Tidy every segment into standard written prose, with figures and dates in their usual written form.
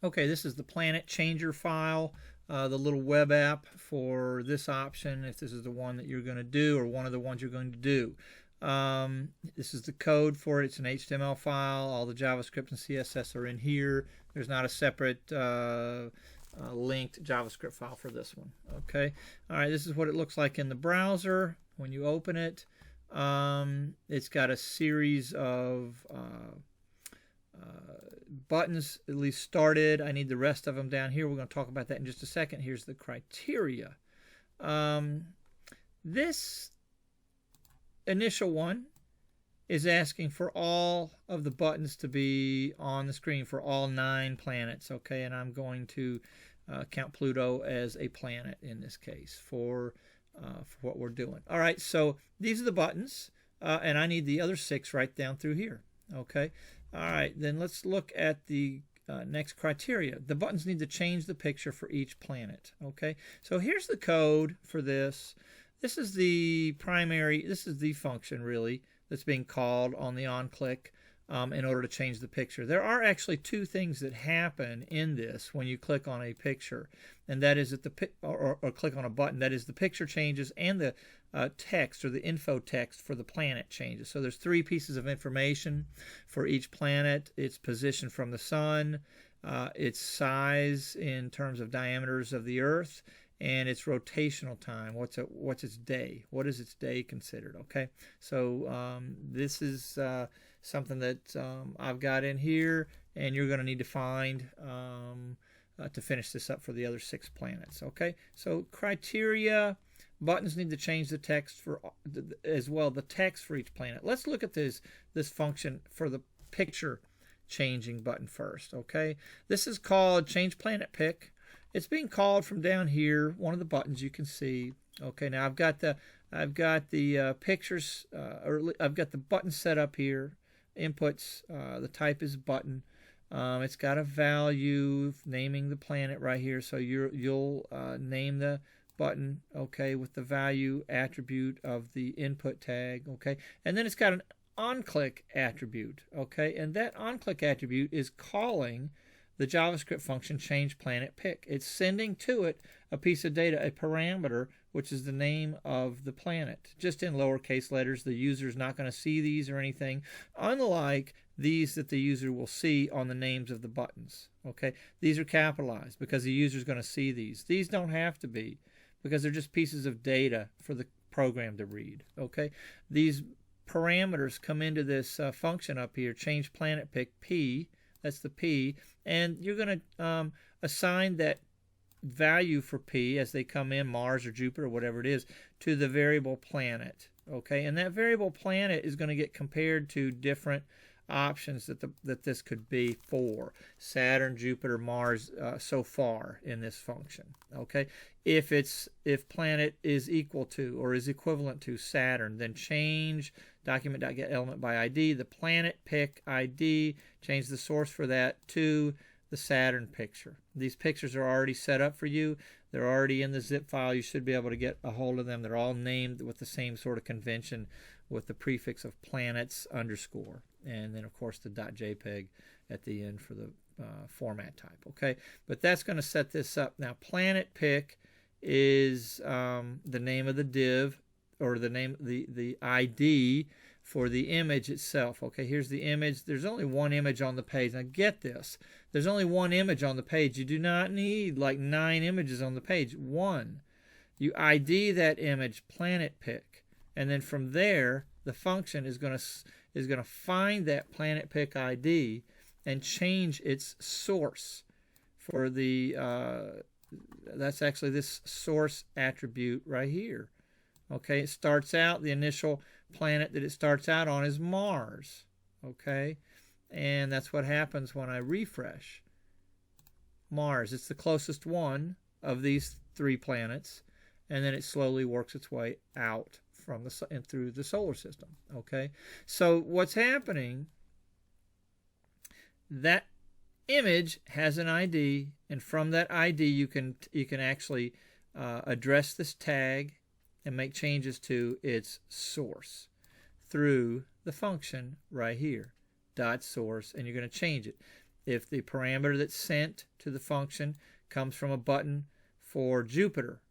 Okay, this is the PlanetChanger file, the little web app for this option, if this is the one that you're going to do or one of the ones you're going to do. This is the code for it. It's an HTML file. All the JavaScript and CSS are in here. There's not a separate linked JavaScript file for this one. Okay. All right. This is what it looks like in the browser when you open it. It's got a series of buttons at least started. I need the rest of them down here. We're going to talk about that in just a second. Here's the criteria. This initial one is asking for all of the buttons to be on the screen for all 9 planets. Okay, and I'm going to count Pluto as a planet in this case for what we're doing. All right, so these are the buttons, and I need the other 6 right down through here. Okay. All right, then let's look at the next criteria. The buttons need to change the picture for each planet. Okay, so here's the code for this. This is the primary, this is the function really that's being called on the on-click in order to change the picture. There are actually 2 things that happen in this when you click on a picture, and that is that or click on a button. That is, the picture changes and the text or the info text for the planet changes. So there's 3 pieces of information for each planet: its position from the sun, its size in terms of diameters of the Earth, and its rotational time. What's its day? What is its day considered? Okay, so this is something that I've got in here, and you're going to need to find to finish this up for the other 6 planets. Okay, so criteria. Buttons need to change the text for as well, the text for each planet. Let's look at this function for the picture changing button first. Okay, this is called Change Planet Pick. It's being called from down here, one of the buttons you can see. Okay, now I've got the pictures, or I've got the button set up here. Inputs, the type is button. It's got a value naming the planet right here, so you'll name the button, okay, with the value attribute of the input tag, okay, and then it's got an on-click attribute, okay, and that on-click attribute is calling the JavaScript function change planet pick. It's sending to it a piece of data, a parameter, which is the name of the planet, just in lowercase letters. The user's not going to see these or anything, unlike these that the user will see on the names of the buttons. Okay, these are capitalized because the user's going to see these. These don't have to be, because they're just pieces of data for the program to read. Okay, these parameters come into this function up here, change planet pick P. That's the P, and you're going to assign that value for P as they come in, Mars or Jupiter or whatever it is, to the variable planet. Okay, and that variable planet is going to get compared to different options that this could be for Saturn, Jupiter, Mars so far in this function. Okay, if planet is equal to or is equivalent to Saturn, then change document.getElementById, the planet pick ID, change the source for that to the Saturn picture. These pictures are already set up for you. They're already in the zip file. You should be able to get a hold of them. They're all named with the same sort of convention, with the prefix of planets underscore, and then of course the .jpeg at the end for the format type. Okay, but that's going to set this up. Now planet pick is the name of the div, or the name, the ID for the image itself. Okay, here's the image. There's only one image on the page. Now get this, there's only one image on the page. You do not need like 9 images on the page. One. You ID that image planet pick, and then from there the function is going to find that planet pick ID and change its source for the that's actually this source attribute right here. Okay, it starts out, the initial planet that it starts out on is Mars. Okay, and that's what happens when I refresh. Mars, it's the closest one of these 3 planets, and then it slowly works its way out from and through the solar system. Okay, so what's happening, that image has an ID, and from that ID you can actually address this tag and make changes to its source through the function right here, dot source, and you're going to change it. if the parameter that's sent to the function comes from a button for Jupiter,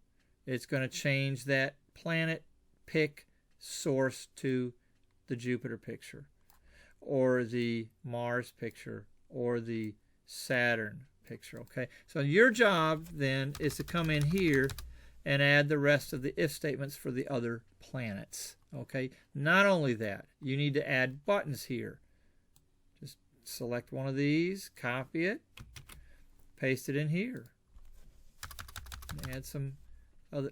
it's going to change that planet pick source to the Jupiter picture, or the Mars picture, or the Saturn picture. Okay, so your job then is to come in here and add the rest of the if statements for the other planets. Okay, not only that, you need to add buttons here. Just select one of these, copy it, paste it in here, and add some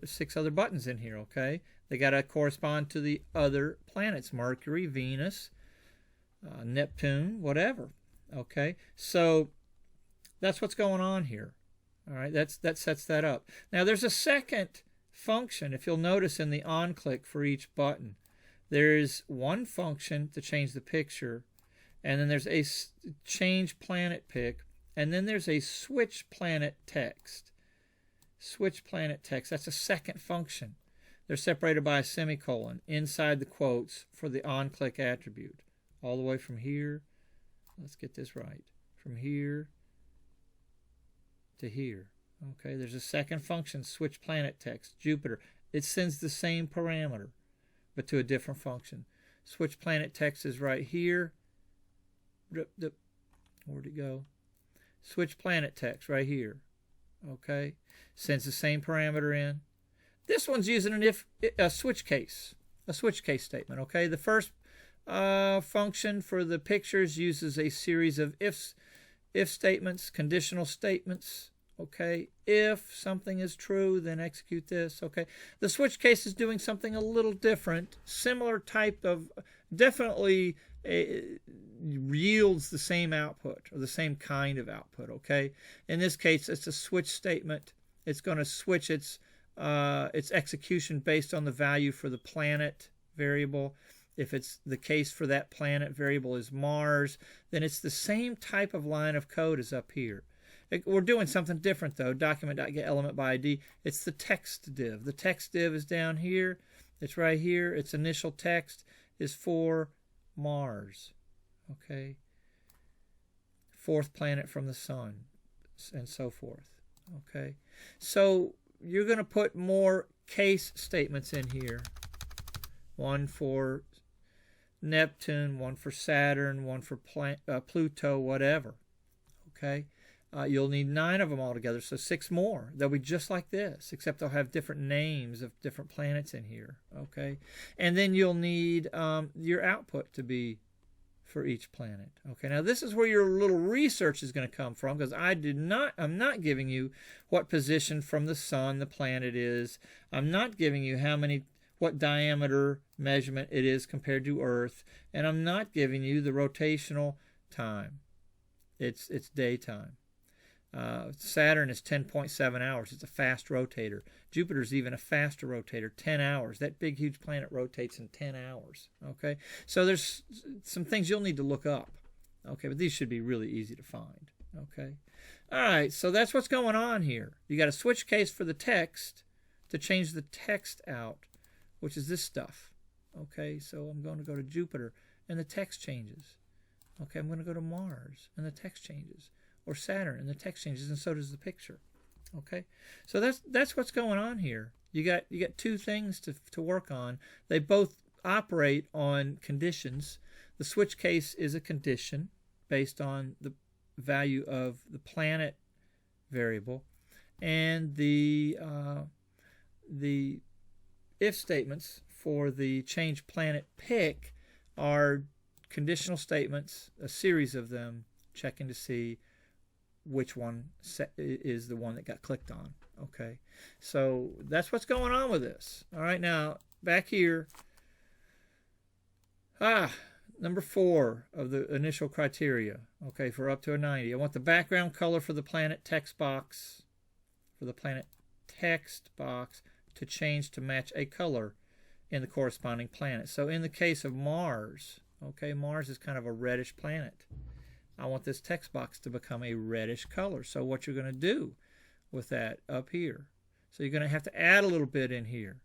6 other buttons in here. Okay, they got to correspond to the other planets: Mercury, Venus, Neptune, whatever. Okay, so that's what's going on here. All right, that sets that up. Now there's a second function. If you'll notice in the on click for each button, there's one function to change the picture, and then there's a change planet pick, and then there's a switch planet text. Switch planet text, that's a second function. They're separated by a semicolon inside the quotes for the on click attribute. All the way from here, let's get this right, from here to here. Okay, there's a second function, switch planet text, Jupiter. It sends the same parameter, but to a different function. Switch planet text is right here. Where'd it go? Switch planet text right here. Okay, sends the same parameter in. This one's using a switch case statement. Okay, the first function for the pictures uses a series of if statements, conditional statements. Okay, if something is true, then execute this. Okay, the switch case is doing something a little different, similar type of, definitely yields the same output or the same kind of output. Okay, in this case, it's a switch statement. It's going to switch its execution based on the value for the planet variable. If it's the case for that planet variable is Mars, then it's the same type of line of code as up here. We're doing something different though. Document.getElementById. It's the text div. The text div is down here. It's right here. Its initial text is for Mars. Okay. 4th planet from the sun, and so forth. Okay. So you're going to put more case statements in here. One for Neptune, one for Saturn, one for Pluto, whatever. Okay. You'll need 9 of them altogether, so 6 more. They'll be just like this, except they'll have different names of different planets in here. Okay, and then you'll need your output to be for each planet. Okay, now this is where your little research is going to come from, because I'm not giving you what position from the sun the planet is. I'm not giving you what diameter measurement it is compared to Earth, and I'm not giving you the rotational time. It's daytime. Saturn is 10.7 hours. It's a fast rotator. Jupiter's even a faster rotator, 10 hours. That big, huge planet rotates in 10 hours. Okay, so there's some things you'll need to look up. Okay, but these should be really easy to find. Okay, all right, so that's what's going on here. You got a switch case for the text to change the text out, which is this stuff. Okay, so I'm going to go to Jupiter, and the text changes. Okay, I'm going to go to Mars, and the text changes. Or Saturn, and the text changes, and so does the picture. Okay, so that's what's going on here. You got 2 things to work on. They both operate on conditions. The switch case is a condition based on the value of the planet variable, and the if statements for the change planet pick are conditional statements, a series of them, checking to see which one is the one that got clicked on. Okay, so that's what's going on with this. All right, now back here, number 4 of the initial criteria. Okay, for up to a 90, I want the background color for the planet text box, to change to match a color in the corresponding planet. So in the case of Mars, okay, Mars is kind of a reddish planet. I want this text box to become a reddish color. So what you're going to do with that up here, so you're going to have to add a little bit in here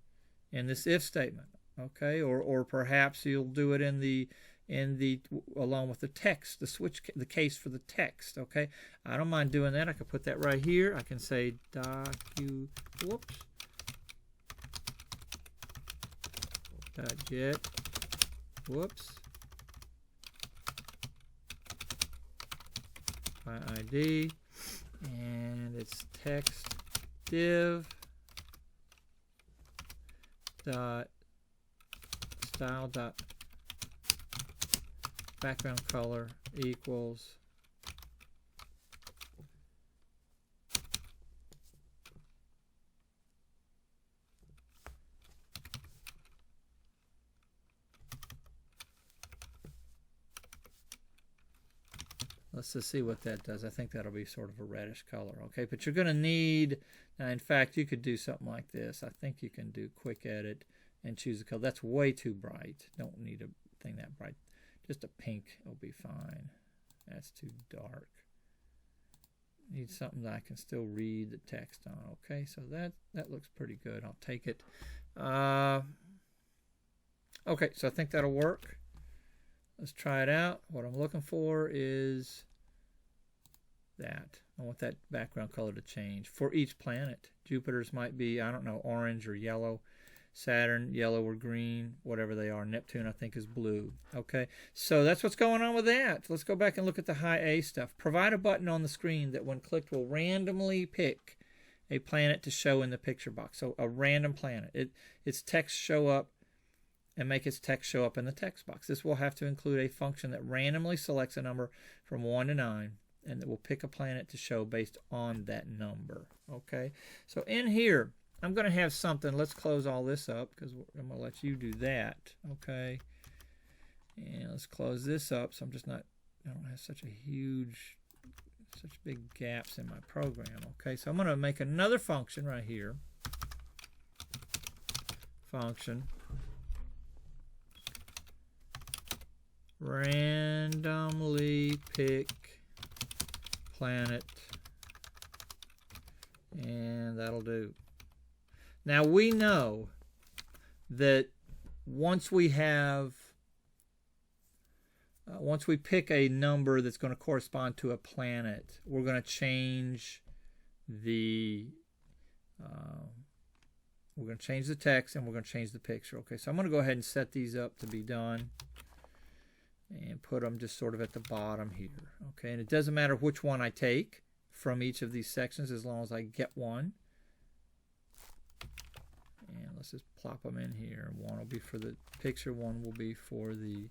in this if statement. Okay, or perhaps you'll do it in the along with the text, the case for the text. Okay, I don't mind doing that. I can put that right here. I can say .get by ID, and it's text div dot style dot background color equals let's just see what that does. I think that'll be sort of a reddish color. Okay, but you're going to need, now in fact, you could do something like this. I think you can do quick edit and choose a color. That's way too bright. Don't need a thing that bright. Just a pink will be fine. That's too dark. Need something that I can still read the text on. Okay, so that looks pretty good. I'll take it. Okay, so I think that'll work. Let's try it out. What I'm looking for is that. I want that background color to change for each planet. Jupiter's might be, I don't know, orange or yellow. Saturn, yellow or green, whatever they are. Neptune, I think, is blue. Okay, so that's what's going on with that. Let's go back and look at the high A stuff. Provide a button on the screen that, when clicked, will randomly pick a planet to show in the picture box. So a random planet. Its text show up and make its text show up in the text box. This will have to include a function that randomly selects a number from 1 to 9 and that will pick a planet to show based on that number. Okay, so in here, I'm going to have something. Let's close all this up because I'm going to let you do that. Okay, and let's close this up so I don't have such big gaps in my program. Okay, so I'm going to make another function right here. Function randomly pick planet, and that'll do. Now we know that once we pick a number that's going to correspond to a planet, we're going to change the text and we're going to change the picture. Okay, so I'm going to go ahead and set these up to be done and put them just sort of at the bottom here. Okay, and it doesn't matter which one I take from each of these sections as long as I get one. And let's just plop them in here. One will be for the picture, one will be for the,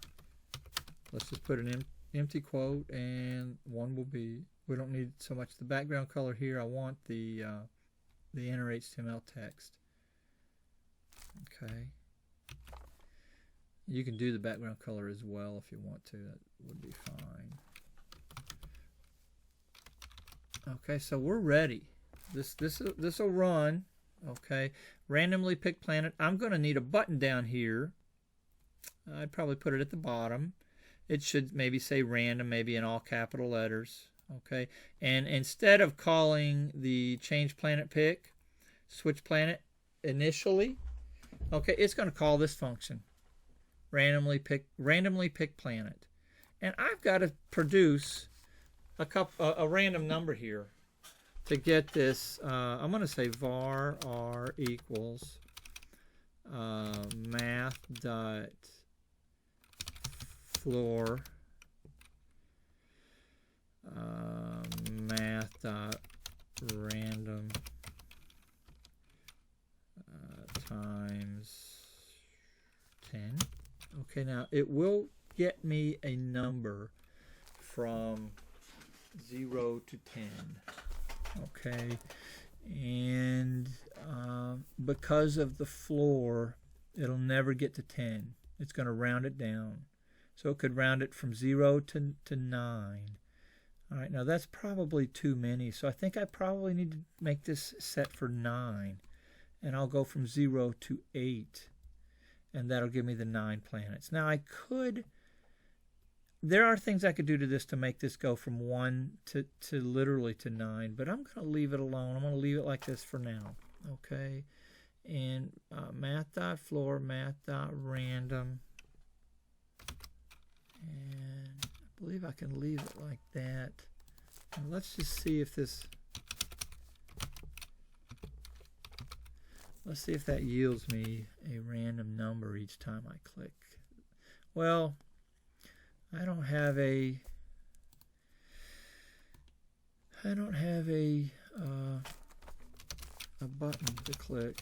let's just put an empty quote, and one will be, we don't need so much the background color here. I want the inner HTML text. Okay. You can do the background color as well if you want to. That would be fine. Okay, so we're ready. This will run. Okay, randomly pick planet. I'm going to need a button down here. I'd probably put it at the bottom. It should maybe say random, maybe in all capital letters. Okay, and instead of calling the change planet pick, switch planet initially, okay, it's going to call this function. Randomly pick planet, and I've got to produce a random number here to get this. I'm going to say var r equals math dot floor math dot random times 10. Okay, now it will get me a number from 0 to 10. Okay, and because of the floor, it'll never get to 10. It's going to round it down. So it could round it from 0 to 9. All right, now that's probably too many, so I think I probably need to make this set for 9. And I'll go from 0 to 8. And that'll give me the 9 planets. Now there are things I could do to this to make this go from 1 to literally to 9, but I'm going to leave it alone. I'm going to leave it like this for now. Okay, and math.floor, math.random And I believe I can leave it like that. And let's just see if this, let's see if that yields me a random number each time I click. Well, I don't have a button to click.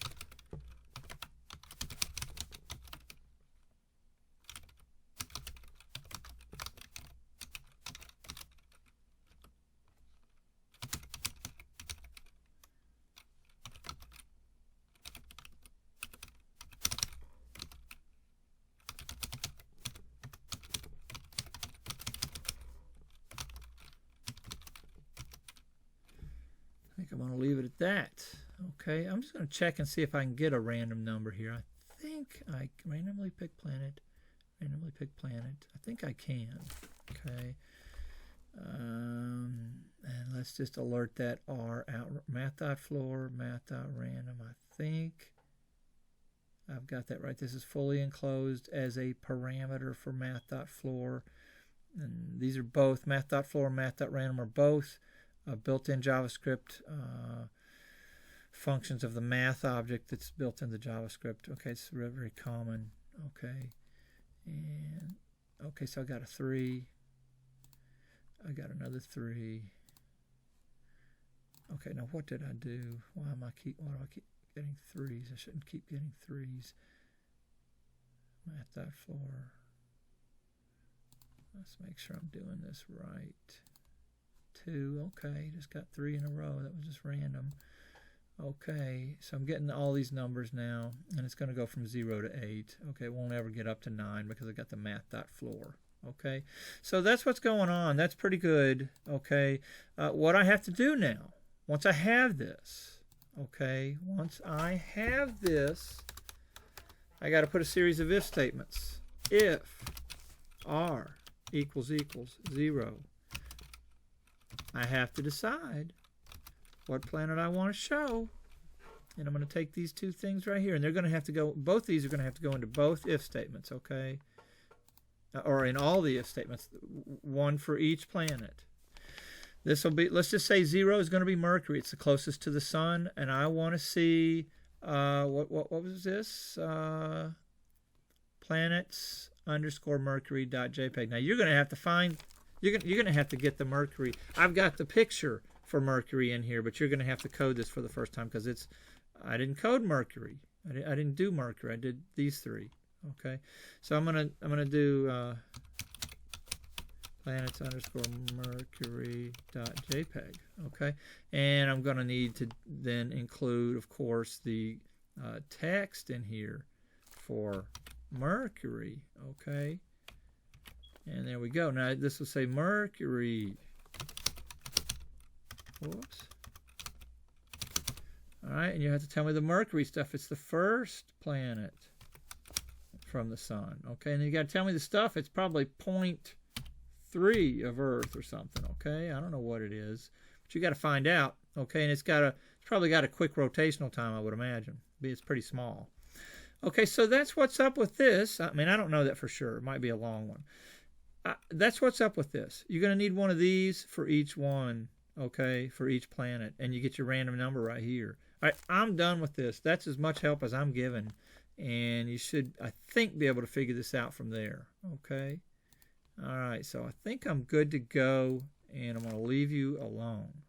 I think I'm going to leave it at that. Okay, I'm just going to check and see if I can get a random number here. I think I randomly pick planet, randomly pick planet. I think I can. Okay, and let's just alert that R out. Math.floor, math.random. I think I've got that right. This is fully enclosed as a parameter for math.floor. And these are both, math.floor and math.random are both built-in JavaScript functions of the math object that's built into JavaScript. Okay, it's very, very common. Okay, and okay, so I got a 3. I got another 3. Okay, now what did I do? Why do I keep getting 3s? I shouldn't keep getting 3s. Math.floor. Let's make sure I'm doing this right. 2, okay, just got 3 in a row. That was just random. Okay, so I'm getting all these numbers now, and it's going to go from 0 to 8. Okay, it won't ever get up to 9 because I got the math.floor. Okay, so that's what's going on. That's pretty good. Okay, what I have to do now, once I have this, okay, once I have this, I got to put a series of if statements. If r equals 0, I have to decide what planet I want to show. And I'm going to take these two things right here, and they're going to have to go, both these are going to have to go into both if statements, okay? Or in all the if statements, one for each planet. This will be, let's just say 0 is going to be Mercury. It's the closest to the sun, and I want to see, what was this? planets_mercury.jpg. Now you're going to have to find, you're going to have to get the Mercury. I've got the picture for Mercury in here, but you're going to have to code this for the first time because it's, I didn't code Mercury. I didn't do Mercury. I did these 3. Okay, so I'm gonna do planets_mercury.jpg. Okay, and I'm gonna need to then include, of course, the text in here for Mercury. Okay, and there we go. Now this will say Mercury. Whoops. All right, and you have to tell me the Mercury stuff. It's the first planet from the sun. Okay, and you got to tell me the stuff. It's probably 0.3 of Earth or something. Okay, I don't know what it is, but you got to find out. Okay, and it's probably got a quick rotational time, I would imagine. It's pretty small. Okay, so that's what's up with this. I mean, I don't know that for sure. It might be a long one. That's what's up with this. You're going to need one of these for each one. Okay, for each planet, and you get your random number right here. All right, I'm done with this. That's as much help as I'm given, and you should, I think, be able to figure this out from there. Okay, all right, so I think I'm good to go, and I'm going to leave you alone.